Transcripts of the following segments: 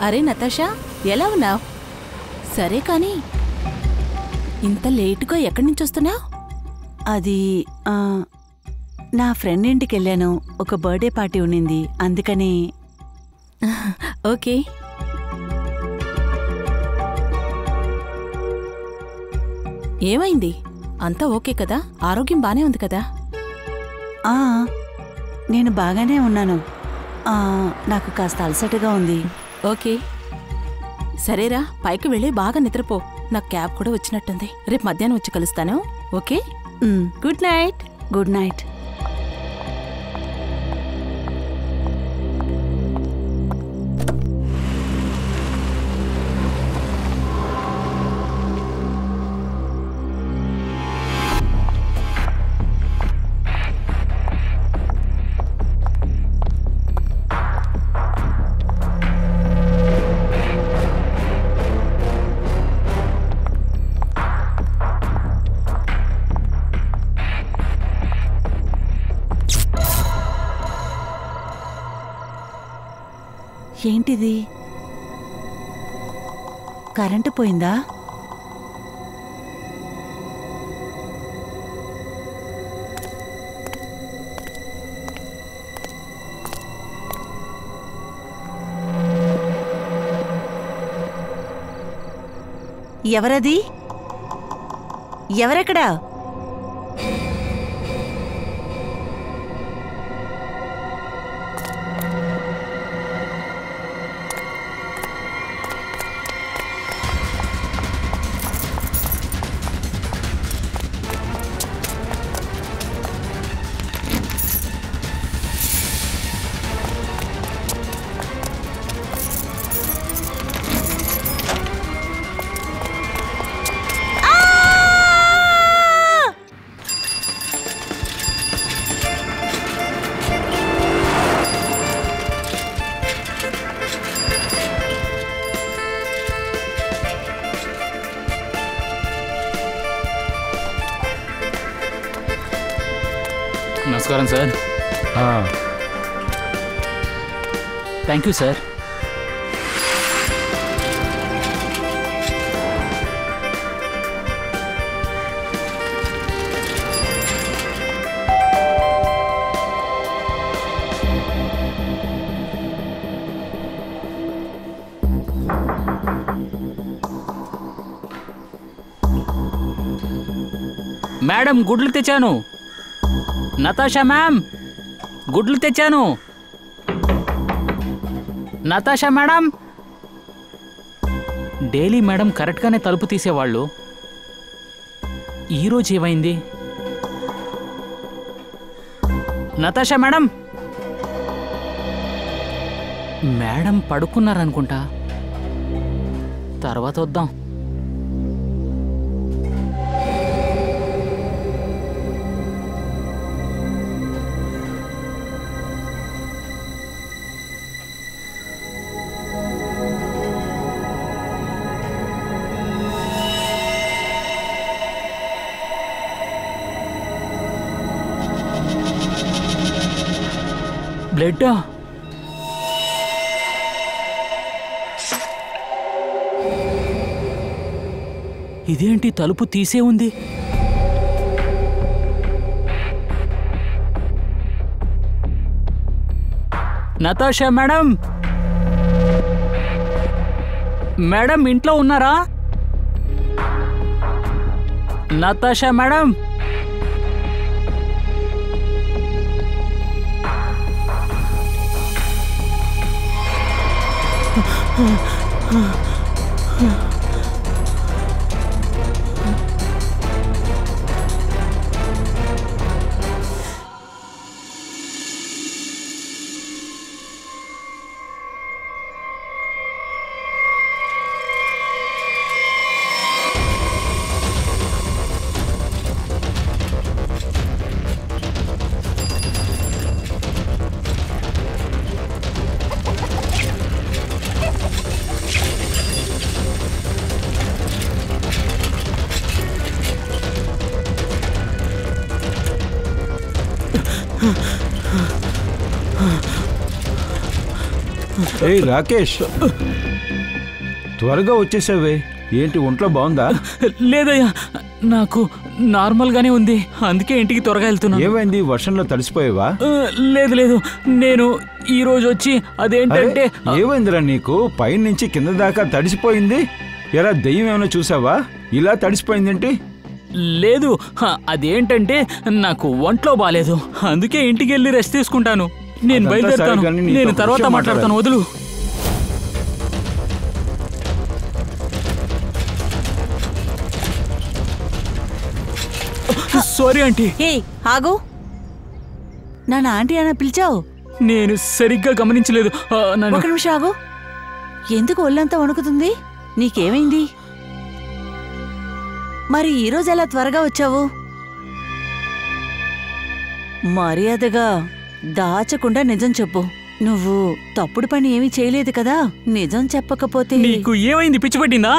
అరే నతాషా, ఎలా ఉన్నావు? సరే కానీ ఇంత లేటుగా ఎక్కడి నుంచి వస్తున్నావు? అది నా ఫ్రెండ్ ఇంటికి వెళ్ళాను. ఒక బర్త్డే పార్టీ ఉన్నింది, అందుకని. ఓకే. ఏమైంది? అంతా ఓకే కదా? ఆరోగ్యం బానే ఉంది కదా? నేను బాగానే ఉన్నాను. నాకు కాస్త అలసటగా ఉంది. ఓకే సరేరా, పైకి వెళ్ళి బాగా నిద్రపో. నాకు క్యాబ్ కూడా వచ్చినట్టుంది. రేపు మధ్యాహ్నం వచ్చి కలుస్తాను. Okay, good night. Good night. ఏంటిది? కరెంటు పోయిందా? ఎవరది? ఎవరెక్కడా? నమస్కారం sir. Thank you sir. Madam గుడ్లు తెచ్చాను. నతాషా మ్యామ్, గుడ్లు తెచ్చాను. Natasha madam. డైలీ మేడం కరెక్ట్గానే తలుపు తీసేవాళ్ళు. ఈరోజు ఏమైంది? Natasha madam. మేడం పడుకున్నారనుకుంటా. తర్వాత వద్దాం. బ్లడ్. ఇదేంటి తలుపు తీసే ఉంది? Natasha madam. మేడం ఇంట్లో ఉన్నారా? Natasha madam. ఏయ్ రాకేష్, త్వరగా వచ్చేసావే. ఏంటి ఒంట్లో బాగుందా? లేదయ్యా, నాకు నార్మల్గానే ఉంది, అందుకే ఇంటికి త్వరగా వెళ్తున్నా. ఏమైంది, వర్షంలో తడిసిపోయావా? లేదు లేదు, నేను ఈ రోజు వచ్చి అదేంటంటే ఏమైందిరా నీకు? పైనుంచి కింద దాకా తడిసిపోయింది. ఎరా దెయ్యం ఏమైనా చూసావా? ఇలా తడిసిపోయిందేంటి? లేదు, అదేంటంటే నాకు ఒంట్లో బాలేదు, అందుకే ఇంటికి వెళ్ళి రెస్ట్ తీసుకుంటాను. నేను బయలుదేరుతాను, నేను తర్వాత మాట్లాడతాను, వదులు. Sorry aunty. ఏ ఆగు, నా ఆంటీ అన్న పిలిచావు? నేను సరిగ్గా గమనించలేదు. ఒక నిమిషం ఆగు. ఎందుకు ఒళ్ళంతా వణుకుతుంది? నీకేమైంది? మరి ఈరోజు ఎలా త్వరగా వచ్చావు? మర్యాదగా దాచకుండా నిజం చెప్పు. నువ్వు తప్పుడు పని ఏమీ చేయలేదు కదా? నిజం చెప్పకపోతే నీకు ఏమైంది, పిచ్చిపట్టిందా?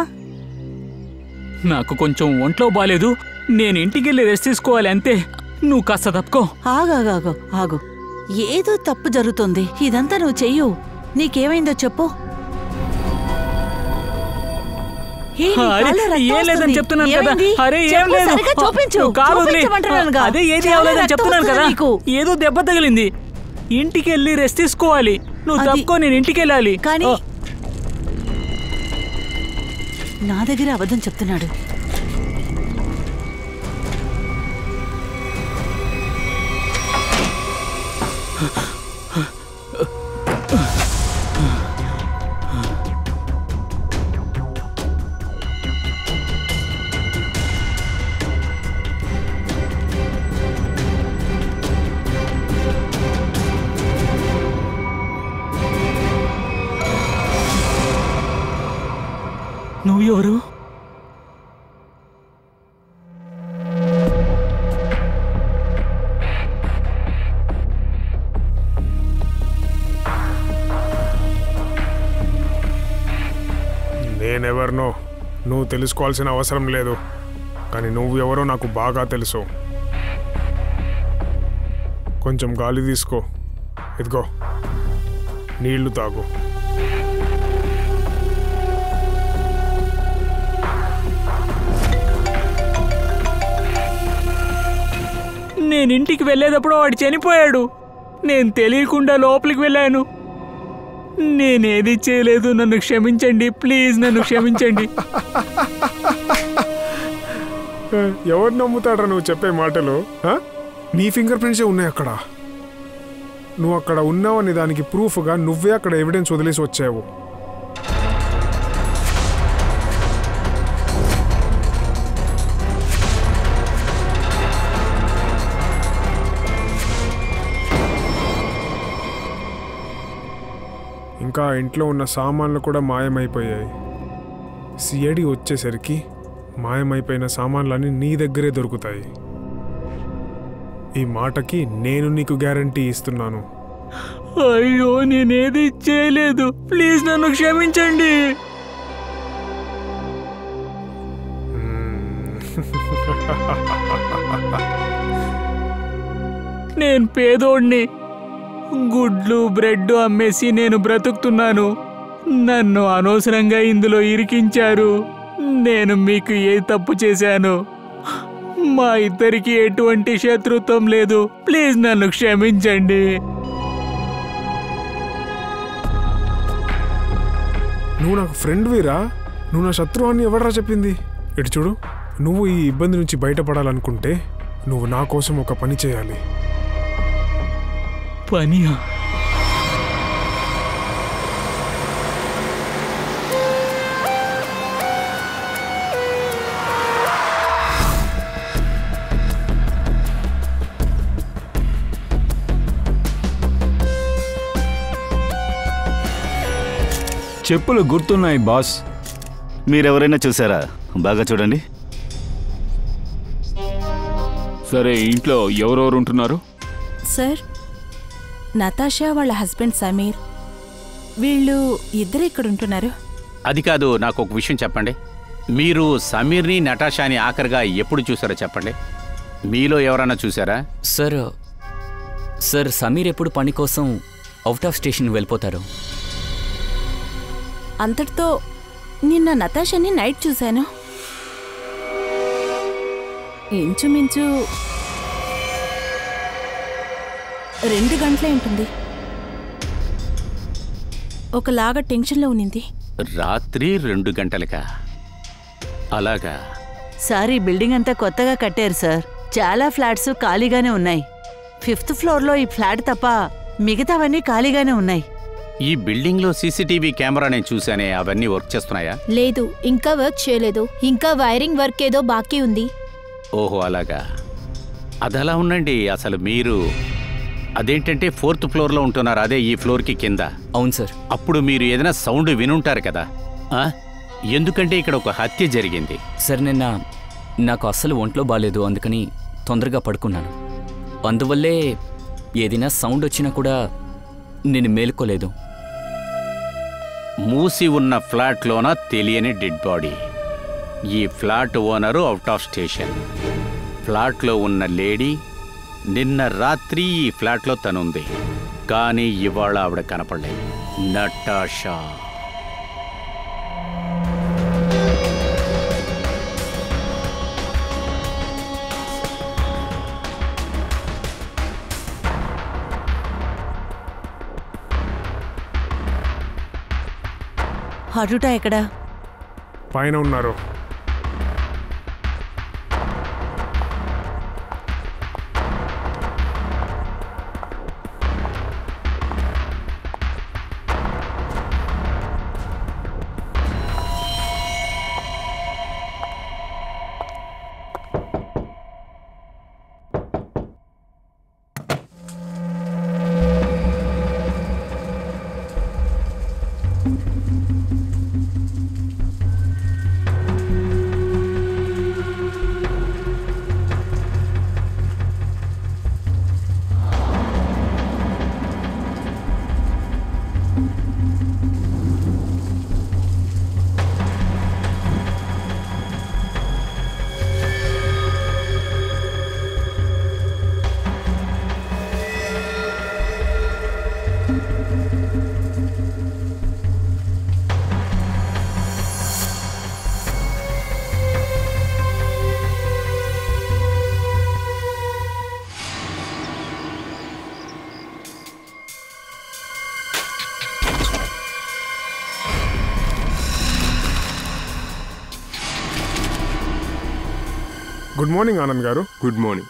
నాకు కొంచెం ఒంట్లో బాలేదు, నేను ఇంటికి వెళ్ళి రెస్ట్ తీసుకోవాలి అంతే. నువ్వు కాస్త తప్పుకో. ఆగాగాగు ఆగు, ఏదో తప్పు జరుగుతుంది. ఇదంతా నువ్వు చెయ్యు. నీకేమైందో చెప్పు. ఏం లేదని చెప్తున్నాను కదా. అరే ఏం లేదు, అదే ఏది అవలేదని చెప్తున్నాను కదా. ఏదో దెబ్బ తగిలింది, ఇంటికి వెళ్ళి రెస్ట్ తీసుకోవాలి. నువ్వు తప్పుకో, నేను ఇంటికి వెళ్ళాలి. కానీ నా దగ్గర అబద్ధం చెప్తున్నాడు. నువ్వు ఎవరు? నేనెవరినో నువ్వు తెలుసుకోవాల్సిన అవసరం లేదు, కానీ నువ్వు ఎవరో నాకు బాగా తెలుసు. కొంచెం గాలి తీసుకో, ఇదిగో నీళ్లు తాగు. నేను ఇంటికి వెళ్ళేటప్పుడు వాడు చనిపోయాడు. నేను తెలియకుండా లోపలికి వెళ్ళాను. నేనేది చేయలేదు, నన్ను క్షమించండి ప్లీజ్, నన్ను క్షమించండి. ఎవరు నమ్ముతాడా నువ్వు చెప్పే మాటలు? నీ ఫింగర్ ప్రింట్సే ఉన్నాయి అక్కడ. నువ్వు అక్కడ ఉన్నావని దానికి ప్రూఫ్గా నువ్వే అక్కడ ఎవిడెన్స్ వదిలేసి వచ్చావు. ఇంకా ఇంట్లో ఉన్న సామాన్లు కూడా మాయమైపోయాయి. సిఐడి వచ్చేసరికి మాయమైపోయిన సామాన్లన్నీ నీ దగ్గరే దొరుకుతాయి. ఈ మాటకి నేను నీకు గ్యారంటీ ఇస్తున్నాను. అయ్యో, నేనేది చేయలేదు, ప్లీజ్ నన్ను క్షమించండి. నేను పేదోడిని, గుడ్లు బ్రెడ్ అమ్మేసి నేను బ్రతుకుతున్నాను. నన్ను అనవసరంగా ఇందులో ఇరికించారు. నేను మీకు ఏ తప్పు చేశాను? మా ఇద్దరికి ఎటువంటి శత్రుత్వం లేదు, ప్లీజ్ నన్ను క్షమించండి. నువ్వు నాకు ఫ్రెండ్ వీరా, నువ్వు నా శత్రువు అని ఎవడరా చెప్పింది? ఇటు చూడు, నువ్వు ఈ ఇబ్బంది నుంచి బయటపడాలనుకుంటే నువ్వు నా కోసం ఒక పని చేయాలి. పనియా? చెప్పులు గుర్తున్నాయి బాస్. మీరెవరైనా చూసారా? బాగా చూడండి. సరే, ఇంట్లో ఎవరెవరు ఉంటున్నారు? సార్, నతాషా వాళ్ళ హస్బెండ్ సమీర్, వీళ్ళు ఇద్దరు ఇక్కడ ఉంటున్నారు. అది కాదు, నాకు ఒక విషయం చెప్పండి. మీరు సమీర్ని నటాషాని ఆఖరిగా ఎప్పుడు చూసారో చెప్పండి. మీలో ఎవరైనా చూసారా? సార్ సమీర్ ఎప్పుడు పని కోసం అవుట్ ఆఫ్ స్టేషన్ వెళ్ళిపోతారు. అంతటితో నిన్న నతాషాని నైట్ చూశాను. ఇంచుమించు 2 గంటలే ఉంటుంది. ఒకలాగా టెన్షన్లో ఉన్నింది. రాత్రి 2 గంటలకా? అలాగా? సార్, ఈ బిల్డింగ్ అంతా కొత్తగా కట్టారు సార్. చాలా ఫ్లాట్స్ ఖాళీగానే ఉన్నాయి. 5th ఫ్లోర్లో ఈ ఫ్లాట్ తప్ప మిగతావన్నీ ఖాళీగానే ఉన్నాయి. ఈ బిల్డింగ్లో సీసీటీవీ కెమెరా నేను చూశానే, అవన్నీ వర్క్ చేస్తున్నాయా? లేదు, ఇంకా వర్క్ చేయలేదు. ఇంకా వైరింగ్ వర్క్ ఏదో బాకీ ఉంది. ఓహో, అలాగా. అదలా ఉండండి. అసలు మీరు అదేంటంటే 4th ఫ్లోర్లో ఉంటున్నారు, అదే ఈ ఫ్లోర్కి కింద. అవును సార్. అప్పుడు మీరు ఏదైనా సౌండ్ వినుంటారు కదా? ఎందుకంటే ఇక్కడ ఒక హత్య జరిగింది. సార్, నిన్న నాకు అస్సలు ఒంట్లో బాగాలేదు, అందుకని తొందరగా పడుకున్నాను. అందువల్లే ఏదైనా సౌండ్ వచ్చినా కూడా నేను మేలుకోలేదు. మూసి ఉన్న ఫ్లాట్లోన తెలియని డెడ్ బాడీ. ఈ flat owner out of station. ఫ్లాట్లో ఉన్న లేడీ నిన్న రాత్రి ఈ ఫ్లాట్లో తనుంది, కానీ ఇవాళ ఆవిడ కనపడలేదు. నటాషా. హటుటా ఎక్కడా? పైన ఉన్నారు. గుడ్ మార్నింగ్ ఆనంద్ గారు. Good morning.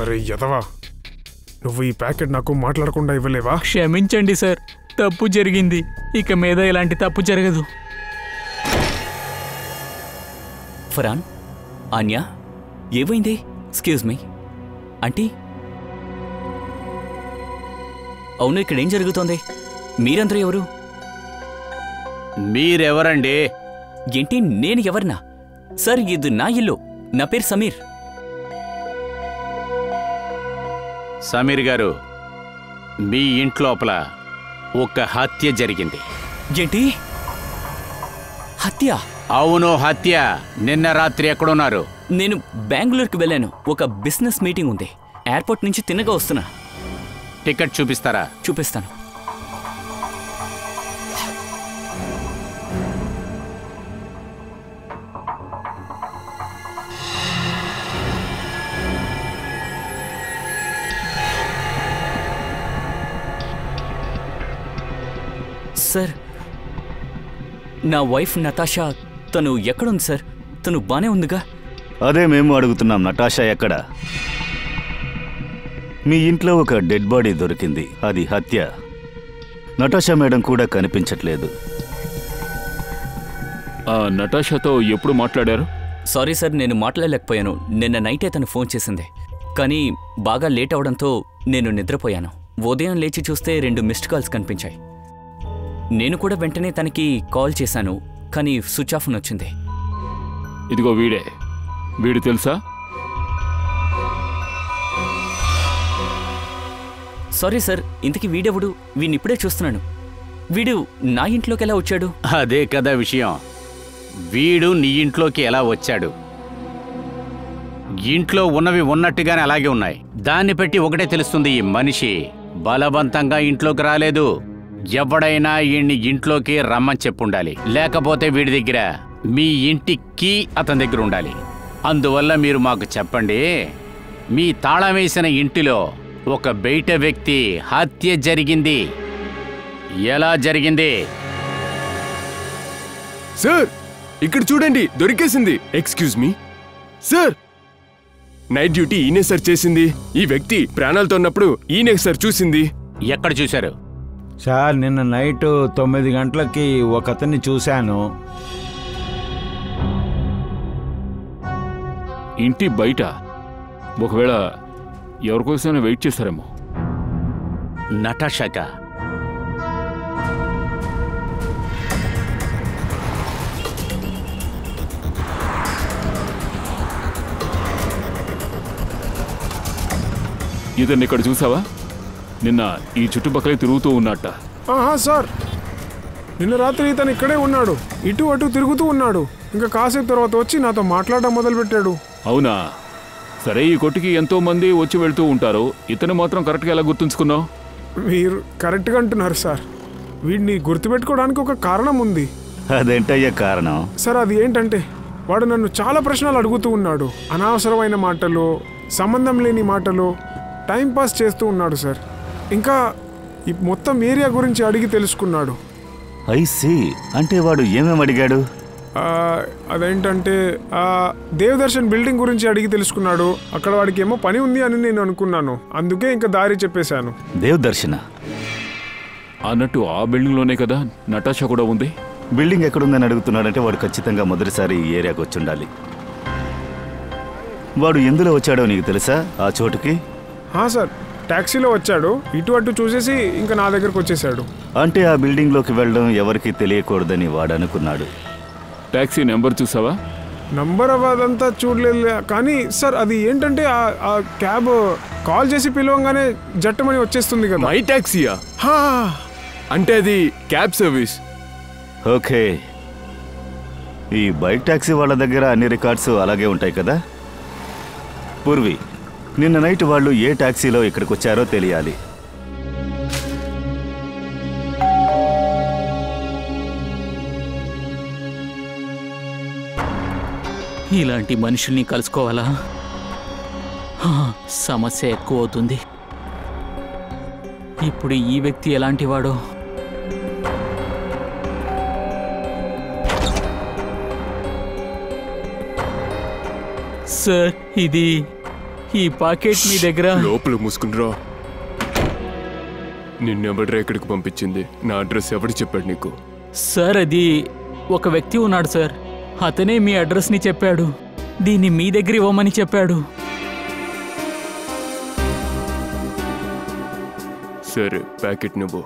అరే యదవా, నువ్వు ఈ ప్యాకెట్ నాకు మాట్లాడకుండా ఇవ్వలేవా? క్షమించండి సార్, తప్పు జరిగింది. ఇక మీద ఇలాంటి తప్పు జరగదు. ఫరాన్, ఆన్యా, ఏమైంది? Excuse me aunty. అవును, ఇక్కడేం జరుగుతోంది? మీరందరూ ఎవరు? మీరెవరండి? ఏంటి, నేను ఎవరినా? సార్, ఇది నా ఇల్లు. నా పేరు సమీర్. సమీర్ గారు, మీ ఇంట్లోపల ఒక హత్య జరిగింది. ఏంటి, హత్య? అవును, హత్య. నిన్న రాత్రి ఎక్కడున్నారు? నేను బెంగళూరుకి వెళ్ళాను. ఒక బిజినెస్ మీటింగ్ ఉంది. ఎయిర్పోర్ట్ నుంచి తిన్నగా వస్తున్నా. టికెట్ చూపిస్తారా? చూపిస్తాను. సార్, నా వైఫ్ నతాషా, తను ఎక్కడుంది సార్? తను బానే ఉందిగా? అదే మేము అడుగుతున్నాం. నటాషా ఎక్కడ? మీ ఇంట్లో ఒక డెడ్ బాడీ దొరికింది, అది హత్య. నటాషా మేడం కూడా కనిపించట్లేదు. నటాషాతో ఎప్పుడు మాట్లాడారు? సారీ సార్, నేను మాట్లాడలేకపోయాను. నిన్న నైటే తను ఫోన్ చేసింది, కానీ బాగా లేట్ అవడంతో నేను నిద్రపోయాను. ఉదయం లేచి చూస్తే 2 మిస్డ్ కాల్స్ కనిపించాయి. నేను కూడా వెంటనే తనకి కాల్ చేశాను, కానీ స్విచ్ ఆఫ్ అని వచ్చింది. ఇదిగో వీడే. వీడు తెలుసా? సారీ సార్, ఇంతకీ వీడెవడు? వీడినిప్పుడే చూస్తున్నాను. వీడు నా ఇంట్లోకి ఎలా వచ్చాడు? అదే కదా విషయం. వీడు నీ ఇంట్లోకి ఎలా వచ్చాడు? ఇంట్లో ఉన్నవి ఉన్నట్టుగానే అలాగే ఉన్నాయి. దాన్ని బట్టి ఒకటే తెలుస్తుంది, ఈ మనిషి బలవంతంగా ఇంట్లోకి రాలేదు. ఎవడైనా ఈయన్ని ఇంట్లోకి రమ్మని చెప్పుండాలి, లేకపోతే వీడి దగ్గర మీ ఇంటి కీ అతని దగ్గర ఉండాలి. అందువల్ల మీరు మాకు చెప్పండి, మీ తాళం వేసిన ఇంటిలో ఒక బయట వ్యక్తి హత్య జరిగింది, ఎలా జరిగింది? సార్ ఇక్కడ చూడండి, దొరికేసింది. Excuse me sir, night duty ఈయనే సార్ చేసింది. ఈ వ్యక్తి ప్రాణాలతో ఉన్నప్పుడు ఈయనే సార్ చూసింది. ఎక్కడ చూశారు సార్? నిన్న నైట్ 9 గంటలకి ఒక అతన్ని చూశాను. ఇంటి బయట? ఒకవేళ ఎవరికోసమైనా వెయిట్ చేస్తారేమో. నటాషాక ఇతన్ని ఇక్కడ చూసావా? నిన్న ఈ చుట్టుపక్కలే తిరుగుతూ ఉన్నట్ట. సార్, నిన్న రాత్రి ఇతను ఇక్కడే ఉన్నాడు, ఇటు అటు తిరుగుతూ ఉన్నాడు. ఇంకా కాసేపు తర్వాత వచ్చి నాతో మాట్లాడడం మొదలుపెట్టాడు. అవునా? సరే, ఈ కొట్టుకి ఎంతో మంది వచ్చి వెళ్తూ ఉంటారు, ఇతను మాత్రం కరెక్ట్గా ఎలా గుర్తుంచుకున్నావు? మీరు కరెక్ట్గా అంటున్నారు సార్. వీడిని గుర్తుపెట్టుకోవడానికి ఒక కారణం ఉంది. అదేంటయ్యా కారణం? సార్, అది ఏంటంటే వాడు నన్ను చాలా ప్రశ్నలు అడుగుతూ ఉన్నాడు. అనవసరమైన మాటలు, సంబంధం లేని మాటలు, టైంపాస్ చేస్తూ ఉన్నాడు సార్. ఇంకా ఈ మొత్తం ఏరియా గురించి అడిగి తెలుసుకున్నాడు. ఐసీ, అంటే వాడు ఏమేమి అడిగాడు? అదేంటంటే దేవదర్శన్ బిల్డింగ్ గురించి అడిగి తెలుసుకున్నాడు. అక్కడ వాడికి ఏమో పని ఉంది అని నేను అనుకున్నాను, అందుకే ఇంకా దారి చెప్పేశాను. దేవదర్శన అన్నట్టు ఆ బిల్డింగ్లోనే కదా నటాషా కూడా ఉంది. బిల్డింగ్ ఎక్కడుందని అడుగుతున్నాడంటే వాడు ఖచ్చితంగా మొదటిసారి ఈ ఏరియాకి వచ్చి ఉండాలి. వాడు ఎందులో వచ్చాడో నీకు తెలుసా ఆ చోటుకి? సార్, టాక్సీలో వచ్చాడు, ఇటు అటు చూసేసి ఇంకా నా దగ్గరకు వచ్చేసాడు. అంటే ఆ బిల్డింగ్లోకి వెళ్ళడం ఎవరికి తెలియకూడదని వాడు అనుకున్నాడు. టాక్సీ నెంబర్ చూసావా? నంబర్ అదంతా చూడలేదు, కానీ సార్ అది ఏంటంటే ఆ క్యాబ్ కాల్ చేసి పిలవంగానే జట్టమని వచ్చేస్తుంది కదా. మై టాక్సీయా? అంటే అది క్యాబ్ సర్వీస్. ఓకే, ఈ బైక్ టాక్సీ వాళ్ళ దగ్గర అన్ని రికార్డ్స్ అలాగే ఉంటాయి కదా. పూర్వి, నిన్న నైట్ వాళ్ళు ఏ టాక్సీలో ఇక్కడికి వచ్చారో తెలియాలి. ఇలాంటి మనుషుల్ని కలుసుకోవాలా? సమస్య ఎక్కువ అవుతుంది. ఇప్పుడు ఈ వ్యక్తి ఎలాంటి వాడో? సార్, ఇది ఈ పాకెట్ మీ దగ్గర? లోపల మూసుకుంటురా. నిన్నెవడ్రా ఇక్కడికి పంపించింది? నా అడ్రస్ ఎవడు చెప్పాడు నీకు? సార్, అది ఒక వ్యక్తి ఉన్నాడు సార్, అతనే మీ అడ్రస్ని చెప్పాడు, దీన్ని మీ దగ్గర ఇవ్వమని చెప్పాడు. సరే, ప్యాకెట్ నువ్వు.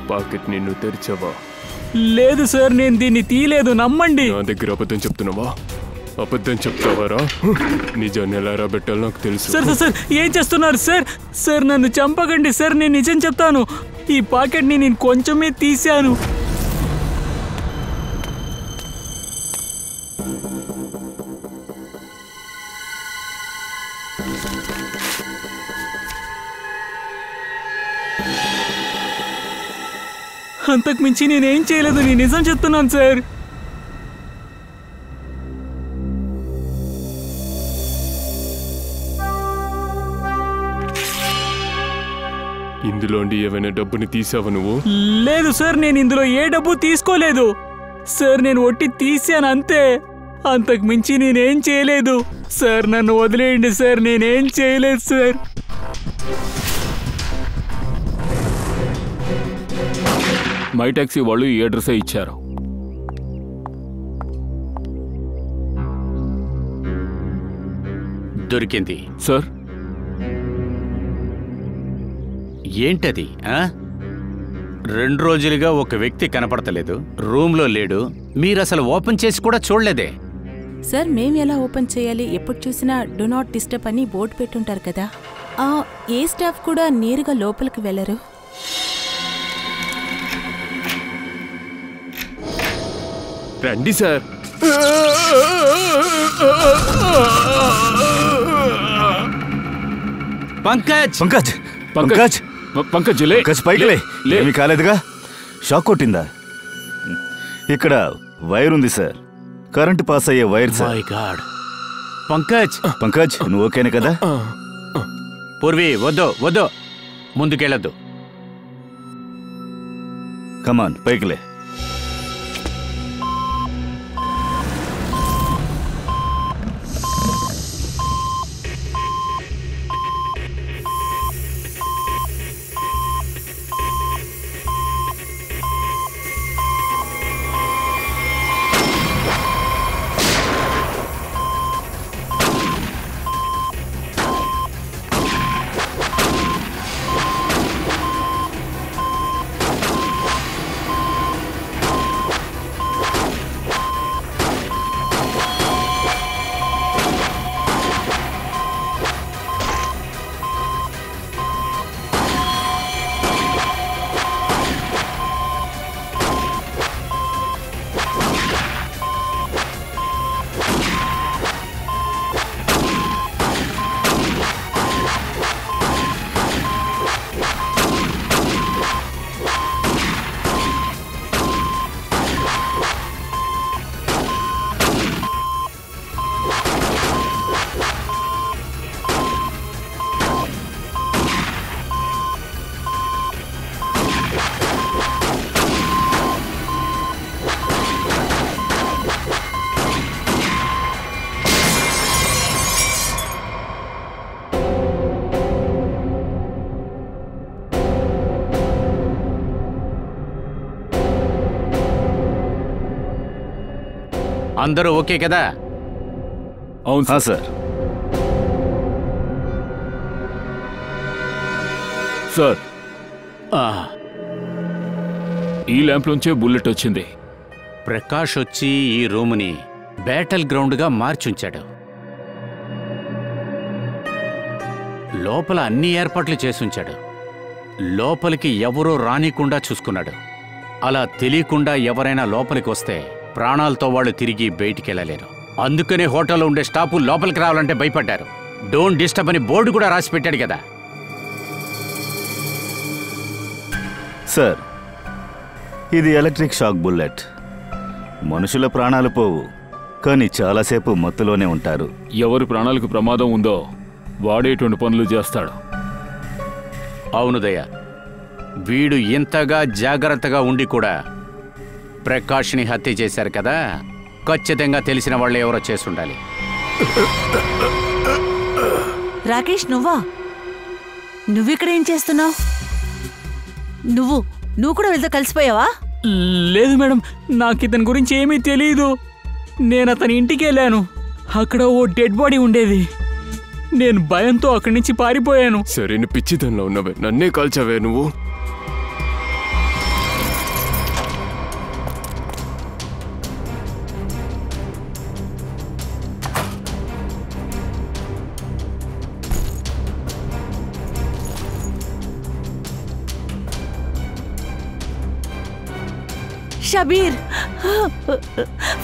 పాకెట్ నిన్ను తెరిచావా? లేదు సార్, నేను దీన్ని తీయలేదు, నమ్మండి. నా దగ్గర అబద్ధం చెప్తున్నావా? అబద్ధం చెప్తావారా? నిజాన్ని ఎలా రాబెట్టాలో నాకు తెలుసు. సార్ సార్ ఏం చేస్తున్నారు సార్? సార్, నన్ను చంపకండి సార్, నేను నిజం చెప్తాను. ఈ పాకెట్ని నేను కొంచెమే తీశాను. అంతకు మించి నేనేం చేయలేదు, నేను నిజం చెప్తున్నాను సార్. ఇందులోండి ఏమైనా డబ్బుని తీసావా నువ్వు? లేదు సార్, నేను ఇందులో ఏ డబ్బు తీసుకోలేదు సార్, నేను ఒట్టి తీశాను అంతే, అంతకు మించి నేనేం చేయలేదు సార్. నన్ను వదిలేయండి సార్, నేనేం చేయలేదు సార్. మై టాక్సీ వాళ్ళు ఈ అడ్రస్ ఇచ్చారు. దొరికింది సార్. ఏంటది? 2 రోజులుగా ఒక వ్యక్తి కనపడతలేదు, రూమ్లో లేడు, మీరు అసలు ఓపెన్ చేసి కూడా చూడలేదే. సార్, మేము ఎలా ఓపెన్ చేయాలి? ఎప్పుడు చూసినా డు నాట్ డిస్టర్బ్ అని బోర్డు పెట్టుంటారు కదా. ఏ స్టాఫ్ కూడా నేరుగా లోపలికి వెళ్ళరు. రండి సార్. పంకజ్ పంకజ్ పంకజ్ పంకజ్ లే పంకజ్ పైకి లే. ఏమీ కాలేదుగా? షాక్ కొట్టిందా? ఇక్కడ వైర్ ఉంది సార్, కరెంట్ పాస్ అయ్యే wire sir. My God. Pankaj Pankaj నువ్వు ఓకేనే కదా? పూర్వి వద్దు వద్దు, ముందుకెళ్ళొద్దు. కమాన్ పైకిలే. అందరూ ఓకే కదా? అవును సార్. సార్ ఈ ల్యాంప్ నుంచే బుల్లెట్ వచ్చింది. ప్రకాష్ వచ్చి ఈ రూమ్ని బ్యాటిల్ గ్రౌండ్గా మార్చుంచాడు. లోపల అన్ని ఏర్పాట్లు చేసుంచాడు. లోపలికి ఎవరూ రానికుండా చూసుకున్నాడు. అలా తెలియకుండా ఎవరైనా లోపలికి వస్తే ప్రాణాలతో వాళ్ళు తిరిగి బయటికెళ్ళలేరు. అందుకనే హోటల్లో ఉండే స్టాఫ్ లోపలికి రావాలంటే భయపడ్డారు. డోంట్ డిస్టర్బ్ అని బోర్డు కూడా రాసి పెట్టాడు కదా. సార్ ఇది ఎలక్ట్రిక్ షాక్ బుల్లెట్. మనుషుల ప్రాణాలు పోవు, కానీ చాలాసేపు మత్తులోనే ఉంటారు. ఎవరి ప్రాణాలకు ప్రమాదం ఉందో వాడేటువంటి పనులు చేస్తాడు. అవును దయ్య, వీడు ఇంతగా జాగ్రత్తగా ఉండి కూడా ప్రకాష్ని హత్య చేశారు కదా. ఖచ్చితంగా తెలిసిన వాళ్ళు ఎవరో చేసుండాలి. రాకేష్ నువ్వా? నువ్విక్కడ ఏం చేస్తున్నావు? నువ్వు కూడా వెళ్తే కలిసిపోయావా? లేదు మేడం, నాకు ఇతని గురించి ఏమీ తెలియదు. నేను అతని ఇంటికి వెళ్ళాను. అక్కడ ఓ డెడ్ బాడీ ఉండేది. నేను భయంతో అక్కడి నుంచి పారిపోయాను. సరైన పిచ్చితనంలో ఉన్నవే, నన్నే కాల్చావే నువ్వు. షబీర్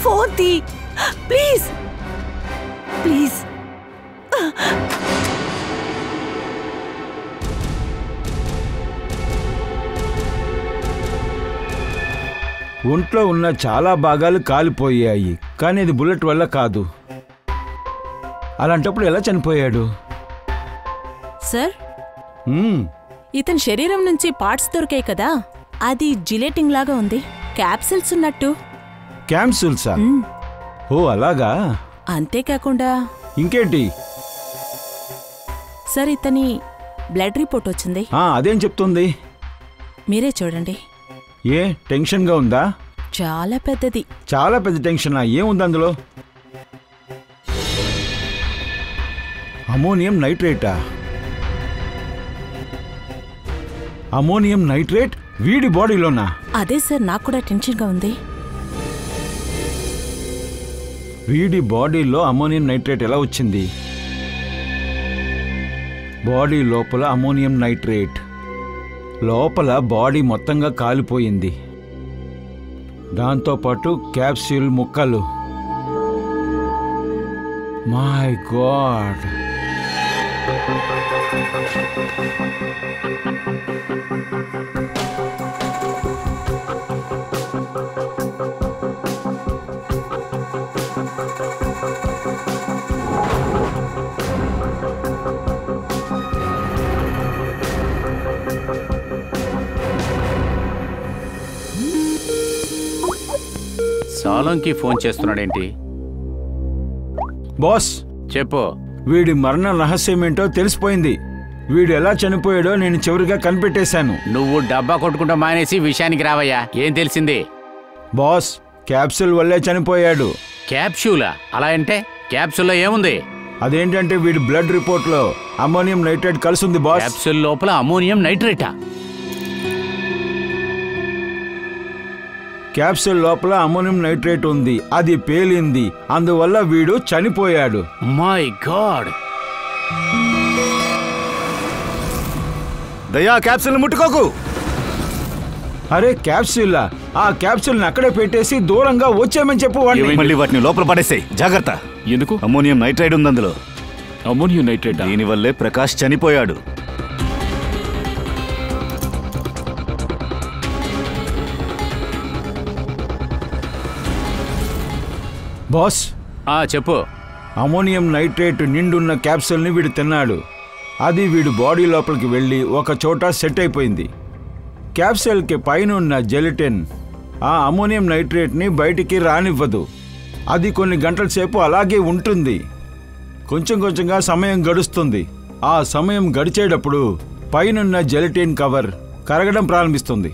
ఫోన్ తీ ప్లీజ్ ప్లీజ్. ఒంట్లో ఉన్న చాలా భాగాలు కాలిపోయాయి, కానీ ఇది బుల్లెట్ వల్ల కాదు. అలాంటప్పుడు ఎలా చనిపోయాడు? సార్ ఇతని శరీరం నుంచి పార్ట్స్ దొరికాయి కదా, అది జిలేటింగ్ లాగా ఉంది. క్యాప్సిల్స్ ఉన్నట్టు. క్యాప్సూల్సా? ఓ అలాగా. అంతేకాకుండా ఇంకేంటి? సార్ ఇతని బ్లడ్ రిపోర్ట్ వచ్చింది. అదేం చెప్తుంది? మీరే చూడండి. ఏ టెన్షన్గా ఉందా? చాలా పెద్దది. చాలా పెద్ద టెన్షనా? ఏముంది అందులో? అమోనియం నైట్రేటా? అమోనియం నైట్రేట్ వీడి బాడీలోనా? అదే సార్, నాకు కూడా టెన్షన్గా ఉంది. వీడి బాడీలో అమోనియం నైట్రేట్ ఎలా వచ్చింది? బాడీ లోపల అమోనియం నైట్రేట్, లోపల బాడీ మొత్తంగా కాలిపోయింది. దాంతోపాటు క్యాప్సూల్ ముక్కలు. My god. సాలంకి ఫోన్ చేస్తున్నాడేంటి? బాస్ చెప్పు. వీడి మరణ రహస్యమేంటో తెలిసిపోయింది. వీడు ఎలా చనిపోయాడో నేను చివరిగా కనిపెట్టేశాను. నువ్వు డబ్బా కొట్టుకుంటా మానేసి విషయానికి రావయ్యా. ఏం తెలిసింది? బాస్, క్యాప్సూల్ వల్లే చనిపోయాడు. క్యాప్సూలా? అలా అంటే క్యాప్సూల్లో ఏముంది? అదేంటంటే వీడి బ్లడ్ రిపోర్ట్ లో అమ్మోనియం నైట్రేట్ కలిసింది బాస్. క్యాప్సూల్ లోపల అమ్మోనియం నైట్రేటా? క్యాప్సూల్ లోపల అమ్మోనియం నైట్రేట్ ఉంది, అది పేలింది, అందువల్ల వీడు చనిపోయాడు. My God! దయా, క్యాప్సూల్ ముట్టుకోకు. అరే క్యాప్సూల్, ఆ క్యాప్సూల్ అక్కడే పెట్టేసి దూరంగా వచ్చామని చెప్పు. మళ్ళీ వాటిని లోపల పడేసాయి. జాగ్రత్త. ఎందుకు? అమ్మోనియం నైట్రైడ్ ఉంది అందులో. Ammonium nitrate? దీనివల్లే ప్రకాష్ చనిపోయాడు. బాస్, చెప్పు. అమోనియం నైట్రేట్ నిండున్న క్యాప్సూల్ని వీడు తిన్నాడు. అది వీడు బాడీ లోపలికి వెళ్ళి ఒక చోట సెట్ అయిపోయింది. క్యాప్సూల్కి పైన ఉన్న జెలటిన్ ఆ అమోనియం నైట్రేట్ని బయటికి రానివ్వదు. అది కొన్ని గంటల సేపు అలాగే ఉంటుంది. కొంచెం కొంచెంగా సమయం గడుస్తుంది. ఆ సమయం గడిచేటప్పుడు పైనున్న జెలటిన్ కవర్ కరగడం ప్రారంభిస్తుంది.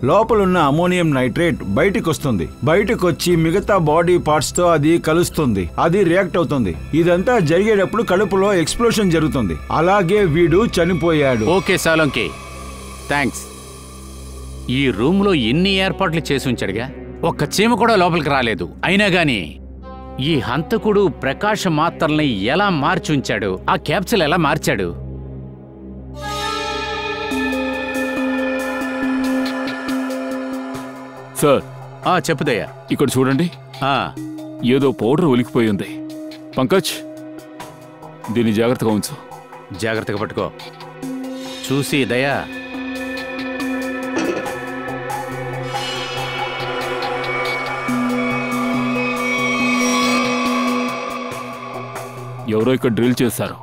లోపలున్న అమోనియం నైట్రేట్ బయటికి వస్తుంది. బయటకు వచ్చి మిగతా బాడీ పార్ట్స్ తో అది కలుస్తుంది. అది రియాక్ట్ అవుతుంది. ఇదంతా జరిగేటప్పుడు కడుపులో ఎక్స్ప్లోషన్ జరుగుతుంది. అలాగే వీడు చనిపోయాడు. Okay Solanki, thanks. ఈ రూమ్ లో ఎన్ని ఏర్పాట్లు చేసి ఉంచాడుగా, ఒక్క చీమ కూడా లోపలికి రాలేదు. అయినా గాని ఈ హంతకుడు ప్రకాశ మాత్రల్ని ఎలా మార్చి ఉంచాడు, ఆ క్యాప్సూల్ ఎలా మార్చాడు? సార్. చెప్పుదయ్యా. ఇక్కడ చూడండి. ఏదో పౌడర్ ఒలికిపోయి ఉంది. పంకజ్, దీన్ని జాగ్రత్తగా ఉంచు. జాగ్రత్తగా పట్టుకో. చూసి దయా. ఎవరో ఇక్కడ డ్రిల్ చేశారు.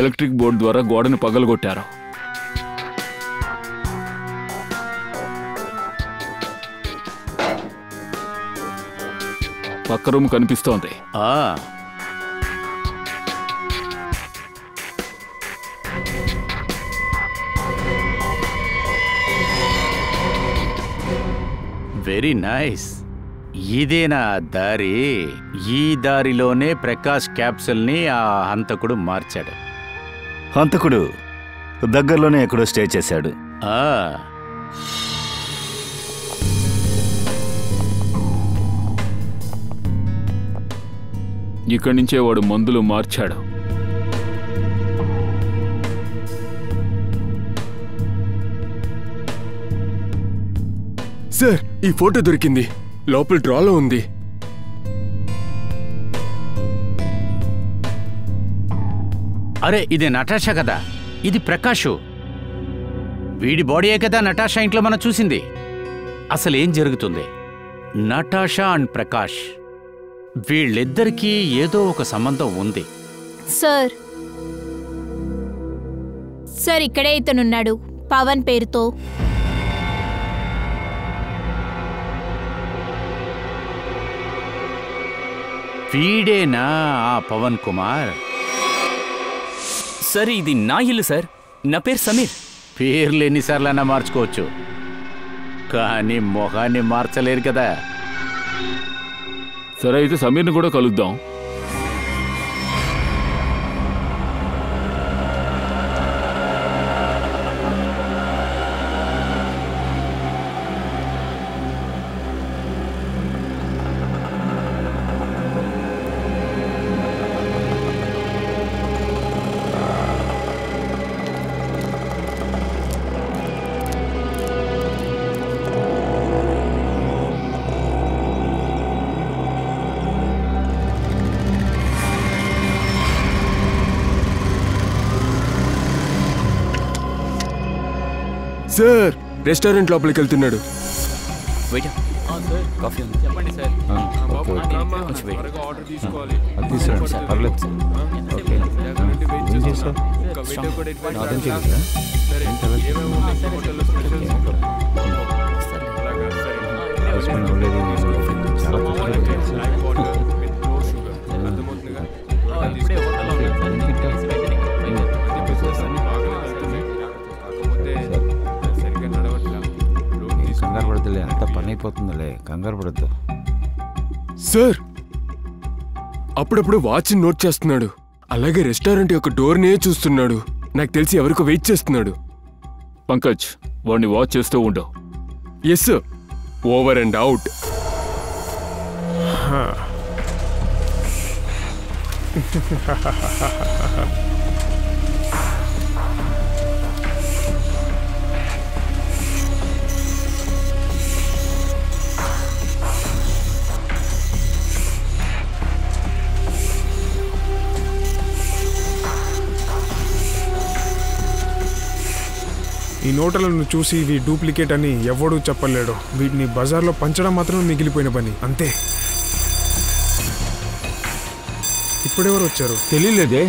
ఎలక్ట్రిక్ బోర్డు ద్వారా గోడని పగలగొట్టారు. పక్క రూమ్ కనిపిస్తోంది. Very nice. ఇదేనా దారి? ఈ దారిలోనే ప్రకాష్ క్యాప్సూల్ ని ఆ హంతకుడు మార్చాడు. హంతకుడు దగ్గరలోనే ఎక్కడో స్టే చేశాడు. ఇక్కడి నుంచే వాడు మందులు మార్చాడు. సార్, ఈ ఫోటో దొరికింది. లోపల డ్రాలో ఉంది. అరే, ఇది నటాషా కదా. ఇది ప్రకాష్. వీడి బాడీయే కదా నటాషా ఇంట్లో మనం చూసింది. అసలేం జరుగుతుంది? నటాషా అండ్ ప్రకాష్ వీళ్ళిద్దరికీ ఏదో ఒక సంబంధం ఉంది. సార్ సార్ ఇక్కడే ఇతనున్నాడు, పవన్ పేరుతో. వీడేనా ఆ పవన్ కుమార్? సార్, ఇది నా ఇల్లు సార్. నా పేరు సమీర్. పేర్లు ఎన్నిసార్లైనా మార్చుకోవచ్చు, కానీ మొహాన్ని మార్చలేరు కదా. సరే, అయితే సమీర్ని కూడా కలుద్దాం. సార్, రెస్టారెంట్ లోపలికి వెళ్తున్నాడు. కాఫీ ఉంది. చెప్పండి సార్. కొంచెం వెయిట్. ఆర్డర్ తీసుకోవాలి. అది తీసుకురండి సార్. పర్లేదు సార్. ఓకే. ఏం చేస్తావు? కంగారు పడద్దులే, అంతా పని అయిపోతుందిలే, కంగారు పడద్దు. సార్ అప్పుడప్పుడు వాచ్ నోట్ చేస్తున్నాడు, అలాగే రెస్టారెంట్ యొక్క డోర్నే చూస్తున్నాడు. నాకు తెలిసి ఎవరికో వెయిట్ చేస్తున్నాడు. పంకజ్, వాడిని వాచ్ చేస్తూ ఉండవు. Yes sir. Over and out. ఈ నోట్లను చూసి ఇవి డూప్లికేట్ అని ఎవడూ చెప్పలేడు. వీటిని బజార్లో పంచడం మాత్రమే మిగిలిపోయిన పని, అంతే. ఇప్పుడెవరు వచ్చారు? తెలియలేదే.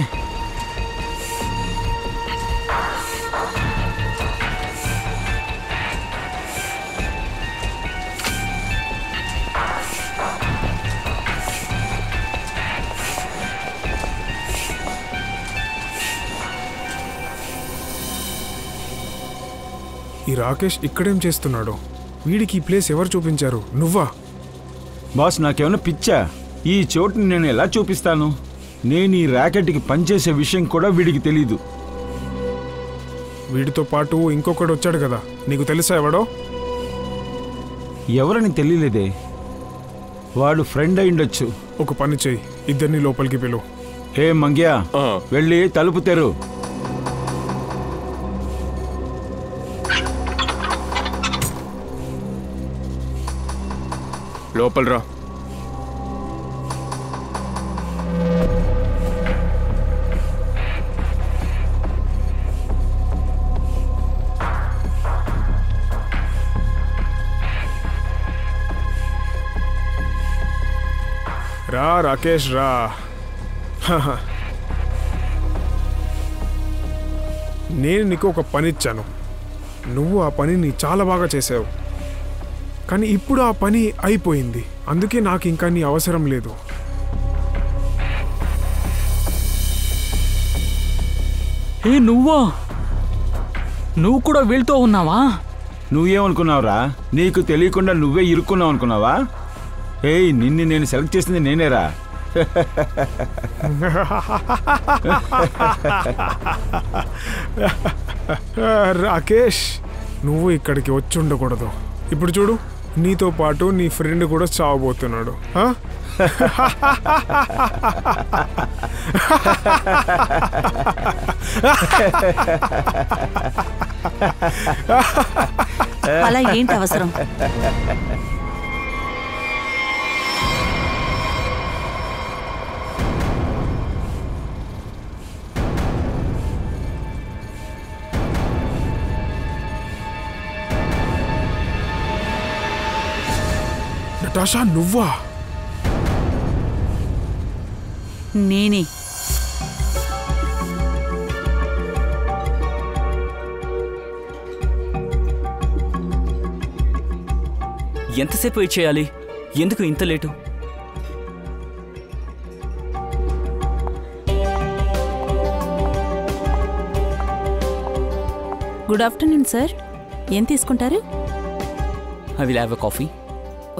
ఈ రాకేష్ ఇక్కడేం చేస్తున్నాడు? వీడికి ఈ ప్లేస్ ఎవరు చూపించారు? నువ్వా? బాస్, నాకేమైనా పిచ్చా? ఈ చోటుని నేను ఎలా చూపిస్తాను? నేను ఈ ర్యాకెట్కి పనిచేసే విషయం కూడా వీడికి తెలీదు. వీడితో పాటు ఇంకొకడు వచ్చాడు కదా, నీకు తెలుసా ఎవడో? ఎవరని తెలియలేదే. వాడు ఫ్రెండ్ అయిండొచ్చు. ఒక పని చెయ్యి, ఇద్దరిని లోపలికి పిలు. ఏ మంగ్యా, వెళ్ళి తలుపు తెరు. లోపల రా. రా రాకేష్ రా. నేను నీకు ఒక పని ఇచ్చాను, నువ్వు ఆ పనిని చాలా బాగా చేసావు. కానీ ఇప్పుడు ఆ పని అయిపోయింది, అందుకే నాకు ఇంకా నీ అవసరం లేదు. ఏ నువ్వా? నువ్వు కూడా వీళ్ళతో ఉన్నావా? నువ్వేమనుకున్నావురా? నీకు తెలియకుండా నువ్వే ఇరుక్కున్నావు అనుకున్నావా? ఏయ్, నిన్ను నేను సెలెక్ట్ చేసింది నేనేరా. రాకేష్, నువ్వు ఇక్కడికి వచ్చి ఉండకూడదు. ఇప్పుడు చూడు, నీతో పాటు నీ ఫ్రెండ్ కూడా చావబోతున్నాడు. అలా ఏంటి అవసరం? నటాషా, నువ్వా? నేనే. ఎంతసేపు వెయిట్ చేయాలి? ఎందుకు ఇంత లేటు? Good afternoon sir. ఏం తీసుకుంటారు? I will have a coffee.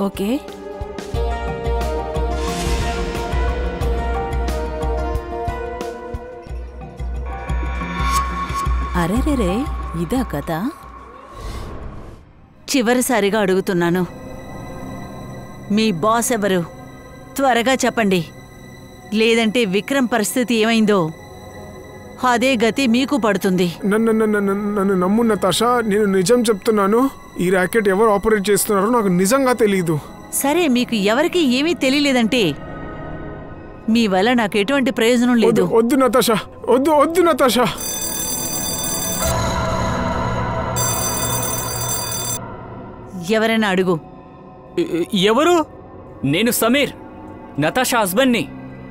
Okay. అరేరేరే, ఇదా కదా? చివరిసారిగా అడుగుతున్నాను, మీ బాస్ ఎవరు? త్వరగా చెప్పండి, లేదంటే విక్రమ్ పరిస్థితి ఏమైందో అదే గతి మీకు పడుతుంది. నన్ను నమ్ము నతాషా, నేను నిజం చెప్తున్నాను. ఈ ర్యాకెట్ ఎవరు ఆపరేట్ చేస్తున్నారో నాకు నిజంగా తెలీదు. సరే, మీకు ఎవరికి ఏమీ తెలియలేదంటే మీ వల్ల నాకు ఎటువంటి ప్రయోజనం లేదు. వద్దు నతాషా, వద్దు నతాషా. ఎవరైనా అడుగు. ఎవరు? నేను సమీర్, నతాషా హస్బెండ్ని.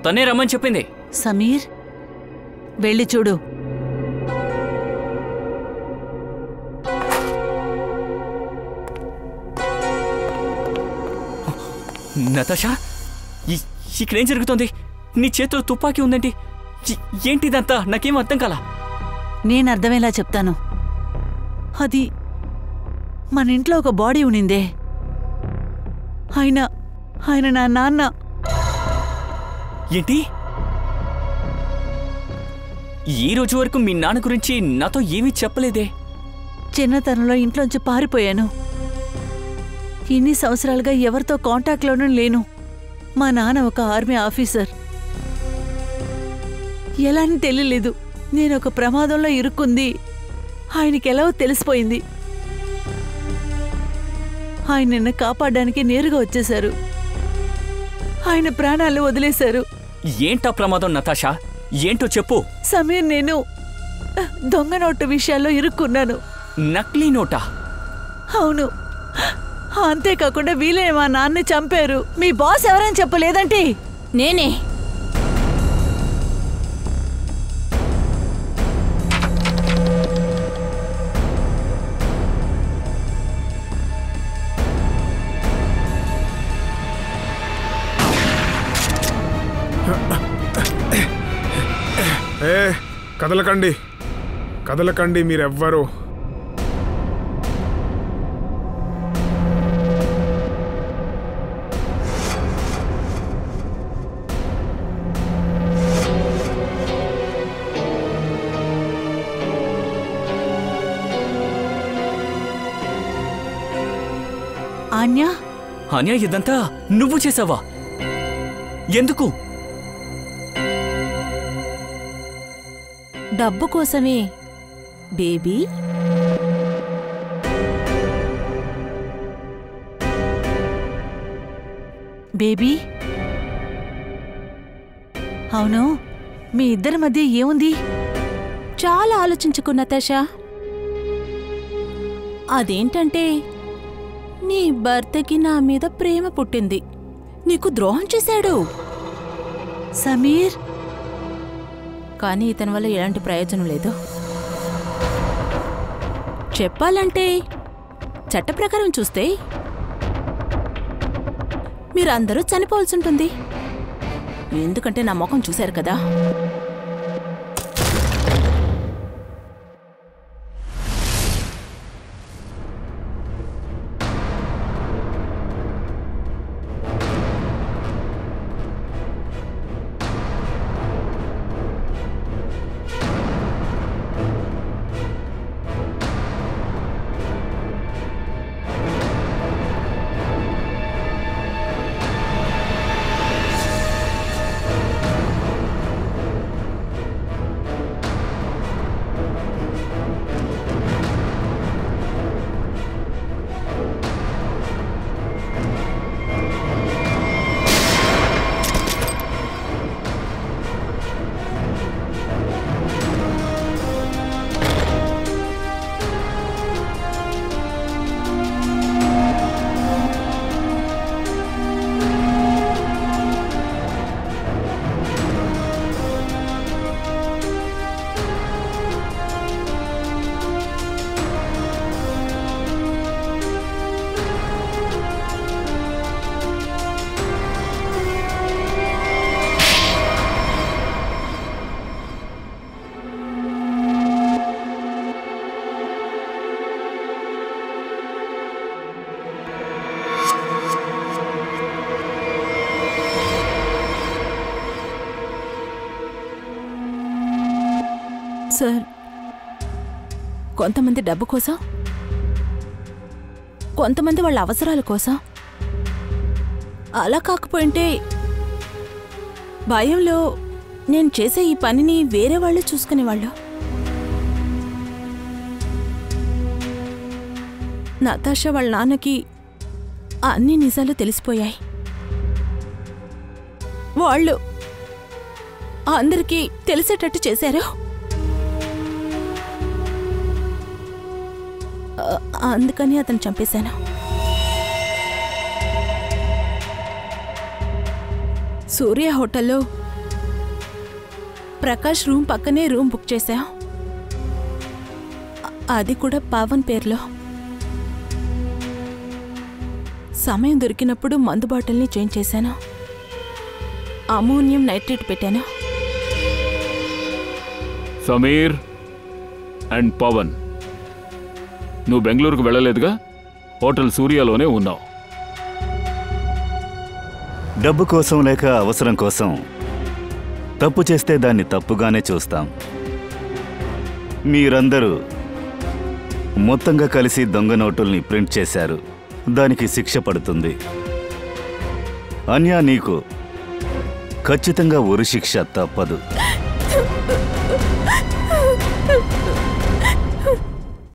తనే రమ్మని చెప్పింది. సమీర్, వెళ్ళి చూడు. నతాషా, ఇక్కడేం జరుగుతోంది? నీ చేతిలో తుపాకీ ఉందేంటి? ఏంటిదంతా? నాకేం అర్థం కాలా. నేను అర్థమేలా చెప్తాను. అది మన ఇంట్లో ఒక బాడీ ఉనిందే. ఆయన నా నాన్న. ఏంటి? ఈ రోజు వరకు మీ నాన్న గురించి నాతో ఏమీ చెప్పలేదే. చిన్నతనంలో ఇంట్లోంచి పారిపోయాను. ఇన్ని సంవత్సరాలుగా ఎవరితో కాంటాక్ట్లోనూ లేను. మా నాన్న ఒక ఆర్మీ ఆఫీసర్. ఎలా అని తెలియలేదు. నేను ఒక ప్రమాదంలో ఇరుక్కుంది ఆయనకెలావో తెలిసిపోయింది. ఆయన నిన్ను కాపాడడానికి నేరుగా వచ్చేశారు. ఆయన ప్రాణాలు వదిలేశారు. ఏంటా ప్రమాదం నతాషా? ఏంటో చెప్పు. సమీర్, నేను దొంగ నోటు విషయాల్లో ఇరుక్కున్నాను. నకిలీ నోటా? అవును. అంతేకాకుండా వీలే మా నాన్నని చంపారు. మీ బాస్ ఎవరని చెప్పలేదంటే నేనే. కదలకండి మీరెవ్వరు. ఆన్యా, అన్యా, ఇదంతా నువ్వు చేసావా? ఎందుకు? డబ్బు కోసమే బేబీ. బేబీ, అవును, మీ ఇద్దరి మధ్య ఏముంది? చాలా ఆలోచించుకున్న నతాషా. అదేంటంటే నీ భర్తకి నా మీద ప్రేమ పుట్టింది. నీకు ద్రోహం చేశాడు సమీర్. కానీ ఇతని వల్ల ఎలాంటి ప్రయోజనం లేదు. చెప్పాలంటే చట్ట ప్రకారం చూస్తే మీరందరూ చనిపోవాల్సి ఉంటుంది. ఎందుకంటే నా ముఖం చూశారు కదా. సార్, కొంతమంది డబ్బు కోసం, కొంతమంది వాళ్ళ అవసరాల కోసం. అలా కాకపోయింటే భయంలో నేను చేసే ఈ పనిని వేరే వాళ్ళు చూసుకునేవాళ్ళు. నతాషా వాళ్ళ నాన్నకి అన్ని నిజాలు తెలిసిపోయాయి. వాళ్ళు అందరికీ తెలిసేటట్టు చేశారు. అందుకని అతను చంపేశాను. సూర్య హోటల్లో ప్రకాష్ రూమ్ పక్కనే రూమ్ బుక్ చేశా. అది కూడా పవన్ పేర్లో. సమయం దొరికినప్పుడు మందు బాటిల్ని చేంజ్ చేశాను. అమోనియం నైట్రేట్ పెట్టాను. సమీర్ అండ్ పవన్, నువ్వు బెంగళూరుకు వెళ్ళలేదుగా? హోటల్ సూర్యలోనే ఉన్నావు. డబ్బు కోసం లేక అవసరం కోసం తప్పు చేస్తే దాన్ని తప్పుగానే చూస్తాం. మీరందరూ మొత్తంగా కలిసి దొంగ నోటుల్ని ప్రింట్ చేశారు. దానికి శిక్ష పడుతుంది. అన్యా, నీకు ఖచ్చితంగా ఉరి శిక్ష తప్పదు.